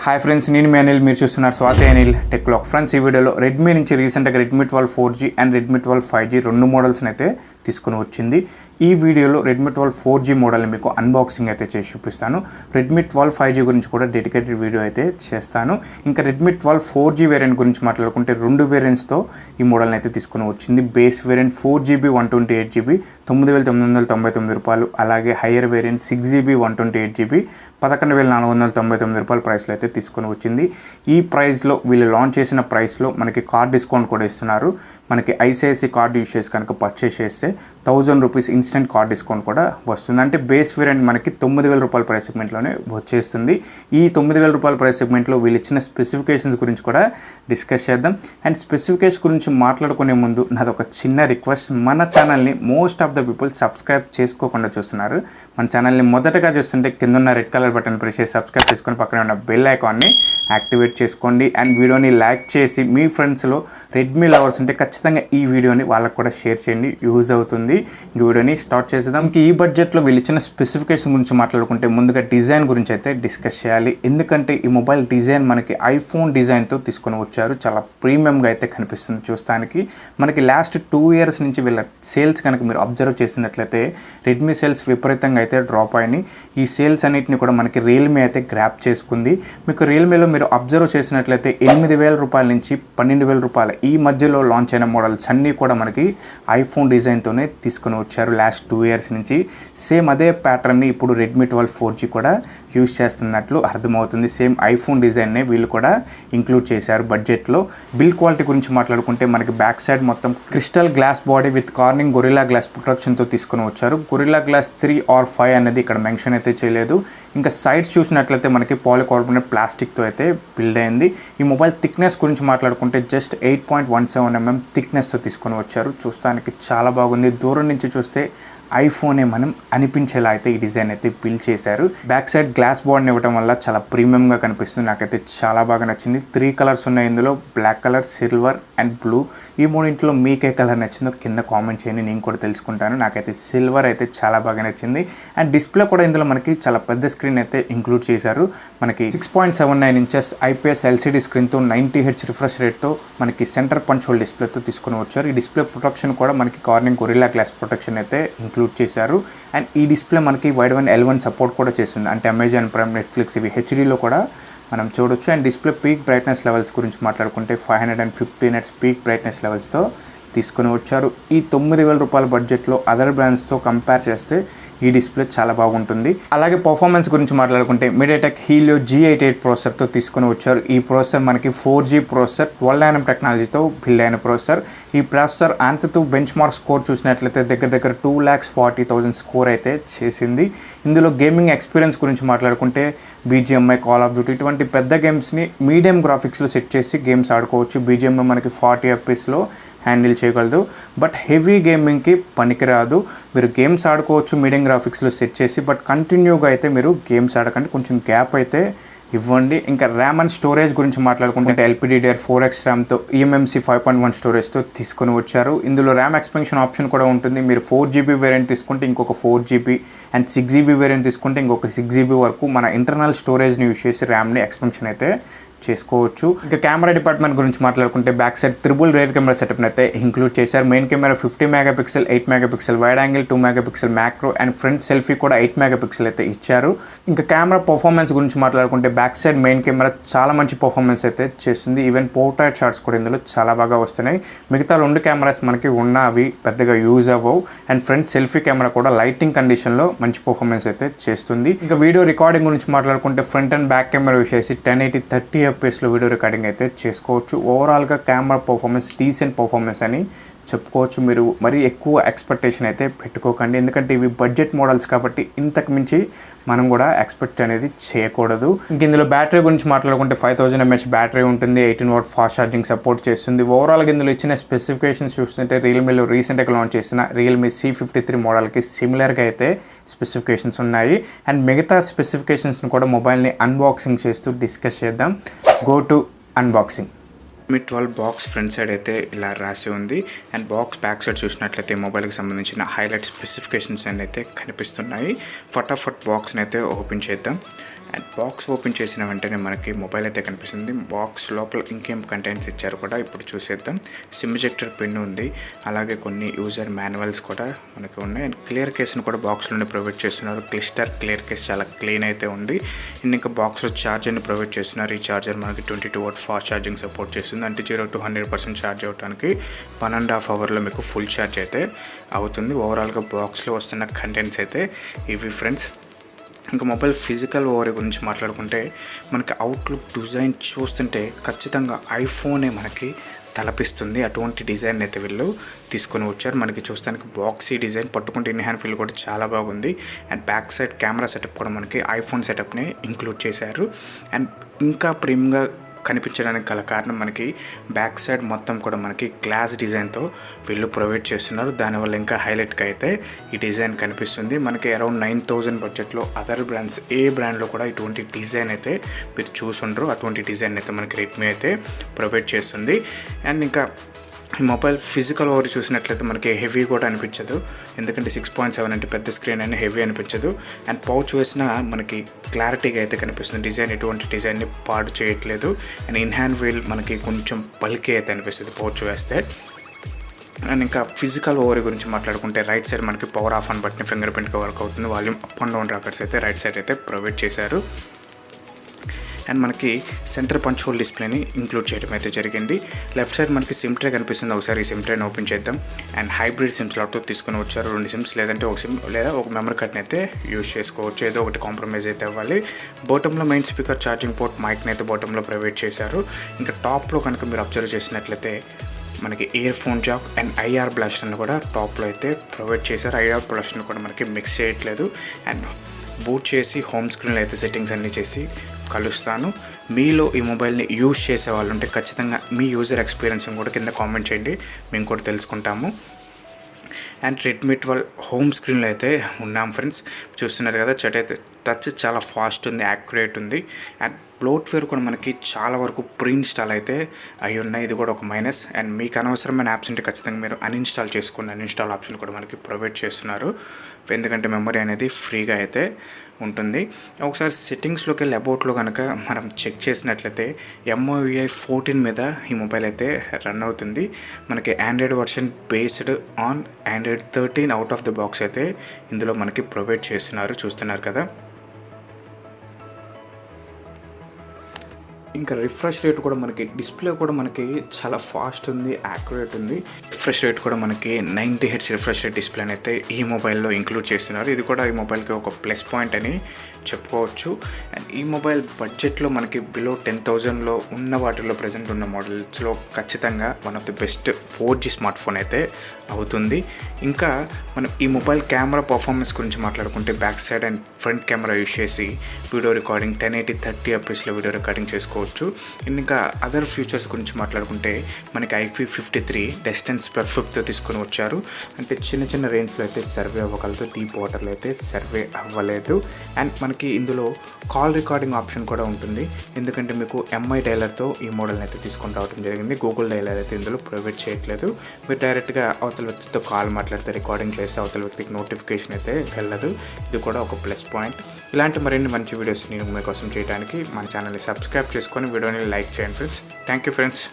Hi friends, నేను మీ అనిల్. మీరు చూస్తున్నారు Swathi Anil tech blog. Friends, ఈ వీడియోలో రెడ్మీ నుంచి రీసెంట్గా Redmi 12 4G and Redmi 12 5G రెండు మోడల్స్ని అయితే తీసుకుని వచ్చింది. ఈ వీడియోలో రెడ్మీ 12 4G మోడల్ని మీకు అన్బాక్సింగ్ అయితే చేసి చూపిస్తాను. రెడ్మీ 12 5G గురించి కూడా డెడికేటెడ్ వీడియో అయితే చేస్తాను. ఇంకా రెడ్మీ 12 4G వేరియంట్ గురించి మాట్లాడుకుంటే రెండు వేరియంట్స్తో ఈ మోడల్ని అయితే తీసుకుని వచ్చింది. బేస్ వేరియంట్ 4GB 128GB 9,999 రూపాయలు. అలాగే హయ్యర్ వేరియంట్ 6GB 128GB 11,499 రూపాయల ప్రైస్లో అయితే తీసుకొని వచ్చింది. ఈ ప్రైస్లో వీళ్ళు లాంచ్ చేసిన ప్రైస్లో మనకి కార్డ్ డిస్కౌంట్ కూడా ఇస్తున్నారు. మనకి ఐసిఐసి కార్డ్ యూజ్ చేసి కనుక పర్చేస్ చేస్తే 1000 రూపీస్ ఇన్స్టెంట్ కార్డ్ డిస్కౌంట్ కూడా వస్తుంది. అంటే బేస్ వేరియంట్ మనకి 9,000 రూపాయల ప్రైస్ సెగ్మెంట్లోనే వచ్చేస్తుంది. ఈ 9,000 రూపాయల ప్రైస్ సెగ్మెంట్లో వీళ్ళు ఇచ్చిన స్పెసిఫికేషన్స్ గురించి కూడా డిస్కస్ చేద్దాం. అండ్ స్పెసిఫికేషన్ గురించి మాట్లాడుకునే ముందు నాది ఒక చిన్న రిక్వెస్ట్. మన ఛానల్ని most of the people subscribe చేసుకోకుండా చూస్తున్నారు. మన ఛానల్ని మొదటగా చూస్తుంటే కింద ఉన్న రెడ్ కలర్ బటన్ ప్రెస్ చేసి సబ్స్క్రైబ్ చేసుకొని పక్కన ఉన్న బెల్ ఐకాన్ని యాక్టివేట్ చేసుకోండి. అండ్ వీడియోని లైక్ చేసి మీ ఫ్రెండ్స్లో రెడ్మీ లవర్స్ ఉంటే ఖచ్చితంగా ఈ వీడియోని వాళ్ళకు కూడా షేర్ చేయండి, యూజ్ అవుతుంది. ఈ వీడియోని స్టార్ట్ చేసేద్దాం. ఈ బడ్జెట్లో వీళ్ళు ఇచ్చిన స్పెసిఫికేషన్ గురించి మాట్లాడుకుంటే ముందుగా డిజైన్ గురించి అయితే డిస్కస్ చేయాలి. ఎందుకంటే ఈ మొబైల్ డిజైన్ మనకి ఐఫోన్ డిజైన్తో తీసుకొని వచ్చారు. చాలా ప్రీమియంగా అయితే కనిపిస్తుంది చూస్తానికి. మనకి లాస్ట్ 2 ఇయర్స్ నుంచి వీళ్ళ సేల్స్ కనుక మీరు అబ్జర్వ్ చేసినట్లయితే రెడ్మీ సేల్స్ విపరీతంగా అయితే డ్రాప్ అయినాయి. ఈ సేల్స్ అన్నిటిని కూడా మనకి రియల్మీ అయితే గ్రాప్ చేసుకుంది. మీకు రియల్మీలో మీరు అబ్జర్వ్ చేసినట్లయితే 8,000 రూపాయల నుంచి 12,000 రూపాయల ఈ మధ్యలో లాంచ్ అయిన మోడల్స్ అన్నీ కూడా మనకి ఐఫోన్ డిజైన్తోనే తీసుకొని వచ్చారు లాస్ట్ 2 ఇయర్స్ నుంచి. సేమ్ అదే ప్యాటర్న్ని ఇప్పుడు రెడ్మీ 12 4G కూడా యూజ్ చేస్తున్నట్లు అర్థమవుతుంది. సేమ్ ఐఫోన్ డిజైన్నే వీళ్ళు కూడా ఇంక్లూడ్ చేశారు బడ్జెట్లో. బిల్డ్ క్వాలిటీ గురించి మాట్లాడుకుంటే మనకి బ్యాక్ సైడ్ మొత్తం crystal glass body with Corning Gorilla glass ప్రొటెక్షన్తో తీసుకొని వచ్చారు. గొరిల్లా గ్లాస్ 3 or 5 అనేది ఇక్కడ మెన్షన్ అయితే చేయలేదు. ఇంకా సైడ్స్ చూసినట్లయితే మనకి పాలికార్బోనేట్ ప్లాస్టిక్తో అయితే బిల్డ్ అయింది. ఈ మొబైల్ థిక్నెస్ గురించి మాట్లాడుకుంటే జస్ట్ 8.17mm థిక్నెస్తో తీసుకొని వచ్చారు. చూస్తానికి చాలా బాగుంది. దూరం నుంచి చూస్తే ఐఫోనే మనం అనిపించేలా అయితే ఈ డిజైన్ అయితే బిల్డ్ చేశారు. బ్యాక్ సైడ్ గ్లాస్ బాడీని ఇవ్వడం వల్ల చాలా ప్రీమియంగా కనిపిస్తుంది. నాకైతే చాలా బాగా నచ్చింది. 3 కలర్స్ ఉన్నాయి ఇందులో, black colour, silver and blue. ఈ మూడింటిలో మీకే కలర్ నచ్చిందో కింద కామెంట్ చేయండి, నేను కూడా తెలుసుకుంటాను. నాకైతే సిల్వర్ అయితే చాలా బాగా నచ్చింది. అండ్ డిస్ప్లే కూడా ఇందులో మనకి చాలా పెద్ద స్క్రీన్ అయితే ఇంక్లూడ్ చేశారు. మనకి 6.79 ఇంచెస్ IPS LCD స్క్రీన్తో 90Hz రిఫ్రెష్ రేట్తో మనకి సెంటర్ పంచ్ హోల్ డిస్ప్లేతో తీసుకొని వచ్చారు. ఈ డిస్ప్లే ప్రొటెక్షన్ కూడా మనకి కార్నింగ్ గొరిల్లా గ్లాస్ ప్రొటెక్షన్ అయితే ఇంక్లూడ్ చేశారు. అండ్ ఈ డిస్ప్లే మనకి వైడ్ వన్ L1 సపోర్ట్ కూడా చేస్తుంది. అంటే అమెజాన్ ప్రైమ్, నెట్ఫ్లిక్స్ ఇవి హెచ్డీలో కూడా మనం చూడొచ్చు. And display peak brightness levels గురించి మాట్లాడుకుంటే 550 nits పీక్ బ్రైట్నెస్ లెవెల్స్తో తీసుకొని వచ్చారు. ఈ 9,000 రూపాయల బడ్జెట్లో అదర్ బ్రాండ్స్తో కంపేర్ చేస్తే ఈ డిస్ప్లే చాలా బాగుంటుంది. అలాగే పర్ఫార్మెన్స్ గురించి మాట్లాడుకుంటే మీడియాటెక్ హీలియో G88 ప్రాసెసర్తో తీసుకొని వచ్చారు. ఈ ప్రాసెసర్ మనకి 4G ప్రాసెసర్ 12nm టెక్నాలజీతో బిల్డ్ అయిన ప్రాసెసర్. ఈ ప్రాసెసర్ అంతతో బెంచ్ మార్క్ స్కోర్ చూసినట్లయితే దగ్గర 2,40,000 స్కోర్ అయితే చేసింది. ఇందులో గేమింగ్ ఎక్స్పీరియన్స్ గురించి మాట్లాడుకుంటే BGMI, కాల్ ఆఫ్ డ్యూటీ ఇటువంటి పెద్ద గేమ్స్ని మీడియం గ్రాఫిక్స్లో సెట్ చేసి గేమ్స్ ఆడుకోవచ్చు. BGMI మనకి 40 FPSలో హ్యాండిల్ చేయగలదు. బట్ హెవీ గేమింగ్కి పనికిరాదు. మీరు గేమ్స్ ఆడుకోవచ్చు మీడియం గ్రాఫిక్స్లో సెట్ చేసి, బట్ కంటిన్యూగా అయితే మీరు గేమ్స్ ఆడకండి, కొంచెం గ్యాప్ అయితే ఇవ్వండి. ఇంకా ర్యామ్ అండ్ స్టోరేజ్ గురించి మాట్లాడుకుంటే LPDDR4X ర్యామ్తో eMMC 5.1 స్టోరేజ్తో తీసుకొని వచ్చారు. ఇందులో ర్యామ్ ఎక్స్పెన్షన్ ఆప్షన్ కూడా ఉంటుంది. మీరు 4GB వేరియంట్ తీసుకుంటే ఇంకొక 4GB అండ్ 6GB వేరియంట్ తీసుకుంటే ఇంకొక 6GB వరకు మన ఇంటర్నల్ స్టోరేజ్ని యూజ్ చేసి ర్యామ్ని ఎక్స్పెన్షన్ అయితే చేసుకోవచ్చు. ఇంకా కెమెరా డిపార్ట్మెంట్ గురించి మాట్లాడుకుంటే back side triple rear camera సెటప్ని అయితే ఇంక్లూడ్ చేశారు. Main camera 50 MP, 8 MP wide angle, 2 MP macro and front selfie కూడా 8 MP అయితే ఇచ్చారు. ఇంకా కెమెరా పర్ఫార్మెన్స్ గురించి మాట్లాడుకుంటే బ్యాక్ సైడ్ మెయిన్ కెమెరా చాలా మంచి పర్ఫార్మెన్స్ అయితే చేస్తుంది. ఈవెన్ పోర్ట్రైట్ షాట్స్ కూడా ఇందులో చాలా బాగా వస్తున్నాయి. మిగతా 2 కెమెరాస్ మనకి అవి పెద్దగా యూజ్ అవ్వవు. అండ్ ఫ్రంట్ సెల్ఫీ కెమెరా కూడా లైటింగ్ కండిషన్లో మంచి పర్ఫార్మెన్స్ అయితే చేస్తుంది. ఇంకా వీడియో రికార్డింగ్ గురించి మాట్లాడుకుంటే front and back camera use చేసి 1080 30 FPSలో వీడియో రికార్డింగ్ అయితే చేసుకోవచ్చు. ఓవరాల్గా కెమెరా పర్ఫార్మెన్స్ డీసెంట్ పర్ఫార్మెన్స్ అని చెప్పుకోవచ్చు. మీరు మరీ ఎక్కువ ఎక్స్పెక్టేషన్ అయితే పెట్టుకోకండి, ఎందుకంటే ఇవి బడ్జెట్ మోడల్స్ కాబట్టి ఇంతకు మించి మనం కూడా ఎక్స్పెక్ట్ అనేది చేయకూడదు. ఇంక ఇందులో బ్యాటరీ గురించి మాట్లాడుకుంటే 5000 mAh బ్యాటరీ ఉంటుంది. 18W ఫాస్ట్ ఛార్జింగ్ సపోర్ట్ చేస్తుంది. ఓవరాల్గా ఇందులో ఇచ్చిన స్పెసిఫికేషన్స్ చూస్తుంటే రియల్మీలో రీసెంట్గా లాంచ్ చేసిన రియల్మీ C53 మోడల్కి సిమిలర్గా అయితే స్పెసిఫికేషన్స్ ఉన్నాయి. అండ్ మిగతా స్పెసిఫికేషన్స్ని కూడా మొబైల్ని అన్బాక్సింగ్ చేస్తూ డిస్కస్ చేద్దాం. Go to unboxing. Redmi 12 box front side అయితే ఇలా రాసి ఉంది. అండ్ బాక్స్ బ్యాక్ సైడ్ చూసినట్లయితే మొబైల్కి సంబంధించిన హైలైట్ స్పెసిఫికేషన్స్ అయితే కనిపిస్తున్నాయి. ఫటాఫట్ బాక్స్ని అయితే ఓపెన్ చేద్దాం. అండ్ బాక్స్ ఓపెన్ చేసిన వెంటనే మనకి మొబైల్ అయితే కనిపిస్తుంది. బాక్స్ లోపల ఇంకేం కంటెంట్స్ ఇచ్చారు కూడా ఇప్పుడు చూసేద్దాం. సిమ్ ఎజెక్టర్ పిన్ ఉంది, అలాగే కొన్ని యూజర్ మాన్యువల్స్ కూడా మనకి ఉన్నాయి. అండ్ క్లియర్ కేస్ని కూడా బాక్స్లోనే ప్రొవైడ్ చేస్తున్నారు. క్లిస్టర్ క్లియర్ కేస్ చాలా క్లీన్ అయితే ఉంది. అండ్ ఇంకా బాక్స్లో ఛార్జర్ని ప్రొవైడ్ చేస్తున్నారు. ఈ ఛార్జర్ మనకి 22W ఫాస్ట్ ఛార్జింగ్ సపోర్ట్ చేస్తుంది. అంటే 0 to 100% ఛార్జ్ అవ్వడానికి 1.5 అవర్లో మీకు ఫుల్ ఛార్జ్ అయితే అవుతుంది. ఓవరాల్గా బాక్స్లో వస్తున్న కంటెంట్స్ అయితే ఇవి ఫ్రెండ్స్. ఇంకా మొబైల్ ఫిజికల్ ఓవర్ గురించి మాట్లాడుకుంటే మనకి అవుట్లుక్ డిజైన్ చూస్తుంటే ఖచ్చితంగా ఐఫోనే మనకి తలపిస్తుంది. అటువంటి డిజైన్ అయితే వీళ్ళు తీసుకొని వచ్చారు. మనకి చూస్తానికి బాక్సీ డిజైన్, పట్టుకుంటే ఇన్ హ్యాండ్ ఫీల్ కూడా చాలా బాగుంది. And back side camera setup కూడా మనకి ఐఫోన్ సెటప్ని ఇంక్లూడ్ చేశారు. అండ్ ఇంకా ప్రీమియంగా కనిపించడానికి గల కారణం మనకి బ్యాక్ సైడ్ మొత్తం కూడా మనకి గ్లాస్ డిజైన్తో వీళ్ళు ప్రొవైడ్ చేస్తున్నారు. దానివల్ల ఇంకా హైలైట్గా అయితే ఈ డిజైన్ కనిపిస్తుంది. మనకి అరౌండ్ 9,000 బడ్జెట్లో అదర్ బ్రాండ్స్ ఏ బ్రాండ్లో కూడా ఇటువంటి డిజైన్ అయితే మీరు చూసుండ్రు. అటువంటి డిజైన్ అయితే మనకి రెడ్మీ అయితే ప్రొవైడ్ చేస్తుంది. అండ్ ఇంకా ఈ మొబైల్ ఫిజికల్ ఓవర్ చూసినట్లయితే మనకి హెవీ కూడా అనిపించదు, ఎందుకంటే 6.7 అంటే పెద్ద స్క్రీన్ అని హెవీ అనిపించదు. అండ్ పౌచ్ వేసిన మనకి క్లారిటీగా అయితే కనిపిస్తుంది. డిజైన్ ఎటువంటి డిజైన్ని పాడు చేయట్లేదు. అండ్ ఇన్ హ్యాండ్ వీల్ మనకి కొంచెం బల్కీ అయితే అనిపిస్తుంది పౌచ్ వేస్తే. అండ్ ఇంకా ఫిజికల్ ఓవర్ గురించి మాట్లాడుకుంటే రైట్ సైడ్ మనకి power off on button finger ప్రింట్గా వర్క్ అవుతుంది. Volume up and down rockers అయితే రైట్ సైడ్ అయితే ప్రొవైడ్ చేశారు. అండ్ మనకి సెంటర్ పంచ్ హోల్ డిస్ప్లేని ఇంక్లూడ్ చేయడం అయితే జరిగింది. లెఫ్ట్ సైడ్ మనకి సిమ్ ట్రే కనిపిస్తుంది. ఒకసారి ఈ సిమ్ ట్రేని ఓపెన్ చేద్దాం. అండ్ హైబ్రిడ్ సిమ్ స్లాట్తో తీసుకొని వచ్చారు. 2 సిమ్స్, లేదంటే ఒక సిమ్ లేదా ఒక మెమరీ కార్డ్ని అయితే యూజ్ చేసుకోవచ్చు. ఏదో ఒకటి కాంప్రమైజ్ అయితే అవ్వాలి. బాటంలో మెయిన్ స్పీకర్, ఛార్జింగ్ పోర్ట్, మైక్ని అయితే బాటంలో ప్రొవైడ్ చేశారు. ఇంకా టాప్లో కనుక మీరు అబ్జర్వ్ చేసినట్లయితే మనకి earphone jack and IR బ్లాస్టర్ని కూడా టాప్లో అయితే ప్రొవైడ్ చేశారు. ఐఆర్ బ్లాస్టర్ని కూడా మనకి మిక్స్ చేయట్లేదు. అండ్ బూట్ చేసి హోమ్ స్క్రీన్లో అయితే సెట్టింగ్స్ అన్నీ చేసి కలుస్తాను. మీలో ఈ మొబైల్ని యూజ్ చేసే వాళ్ళు ఉంటే ఖచ్చితంగా మీ యూజర్ ఎక్స్పీరియన్స్ కూడా కింద కామెంట్ చేయండి, మేము కూడా తెలుసుకుంటాము. అండ్ రెడ్మీ 12 హోమ్ స్క్రీన్లో అయితే ఉన్నాం ఫ్రెండ్స్. చూస్తున్నారు కదా, టచ్ చాలా ఫాస్ట్ ఉంది, యాక్యురేట్ ఉంది. అండ్ బ్లోట్వేర్ కూడా మనకి చాలా వరకు ప్రీ ఇన్స్టాల్ అయితే అయి ఉన్నాయి. ఇది కూడా ఒక మైనస్. అండ్ మీకు అనవసరమైన యాప్స్ ఉంటే ఖచ్చితంగా మీరు అన్ఇన్స్టాల్ చేసుకోండి. అన్ఇన్స్టాల్ ఆప్షన్ కూడా మనకి ప్రొవైడ్ చేస్తున్నారు, ఎందుకంటే మెమరీ అనేది ఫ్రీగా అయితే ఉంటుంది. ఒకసారి సెట్టింగ్స్లోకి వెళ్ళి అబౌట్లో కనుక మనం చెక్ చేసినట్లయితే MIUI 14 మీద ఈ మొబైల్ అయితే రన్ అవుతుంది. మనకి Android version based on Android 13 out of the box అయితే ఇందులో మనకి ప్రొవైడ్ చేస్తున్నారు. చూస్తున్నారు కదా. ఇంకా రిఫ్రెష్ రేట్ కూడా మనకి డిస్ప్లే కూడా మనకి చాలా ఫాస్ట్ ఉంది, యాక్యురేట్ ఉంది. రిఫ్రెష్ రేట్ కూడా మనకి 90 Hz రిఫ్రెష్ రేట్ డిస్ప్లేని అయితే ఈ మొబైల్లో ఇంక్లూడ్ చేస్తున్నారు. ఇది కూడా ఈ మొబైల్కి ఒక ప్లస్ పాయింట్ అని చెప్పుకోవచ్చు. అండ్ ఈ మొబైల్ బడ్జెట్లో మనకి బిలో 10,000లో ఉన్న వాటిల్లో ప్రజెంట్ ఉన్న మోడల్స్లో ఖచ్చితంగా one of the best 4G smart phone అయితే అవుతుంది. ఇంకా మనం ఈ మొబైల్ కెమెరా పర్ఫార్మెన్స్ గురించి మాట్లాడుకుంటే back side and front camera use చేసి వీడియో రికార్డింగ్ 1080 30 fpsలో వీడియో రికార్డింగ్ చేసుకోవచ్చు. ఇంకా అదర్ ఫీచర్స్ గురించి మాట్లాడుకుంటే మనకి IP53 డిస్టెన్స్ పర్ ఫిఫ్త్తో తీసుకొని వచ్చారు. అంటే చిన్న చిన్న రేంజ్లో అయితే సర్వే అవ్వగలదు, డీప్ వాటర్లో అయితే సర్వే అవ్వలేదు. అండ్ మనకి ఇందులో కాల్ రికార్డింగ్ ఆప్షన్ కూడా ఉంటుంది, ఎందుకంటే మీకు MI డైలర్తో ఈ మోడల్ని అయితే తీసుకొని రావడం జరిగింది. గూగుల్ డైలర్ అయితే ఇందులో ప్రొవైడ్ చేయట్లేదు. మీరు డైరెక్ట్గా అవతల వ్యక్తితో కాల్ మాట్లాడితే, రికార్డింగ్ చేస్తే అవతల వ్యక్తికి నోటిఫికేషన్ అయితే వెళ్ళదు. ఇది కూడా ఒక ప్లస్ పాయింట్. ఇలాంటి మరిన్ని మంచి వీడియోస్ నేను మీకోసం చేయడానికి మన ఛానల్ని సబ్స్క్రైబ్ చేసుకొని వీడియోని లైక్ చేయండి ఫ్రెండ్స్. Thank you friends.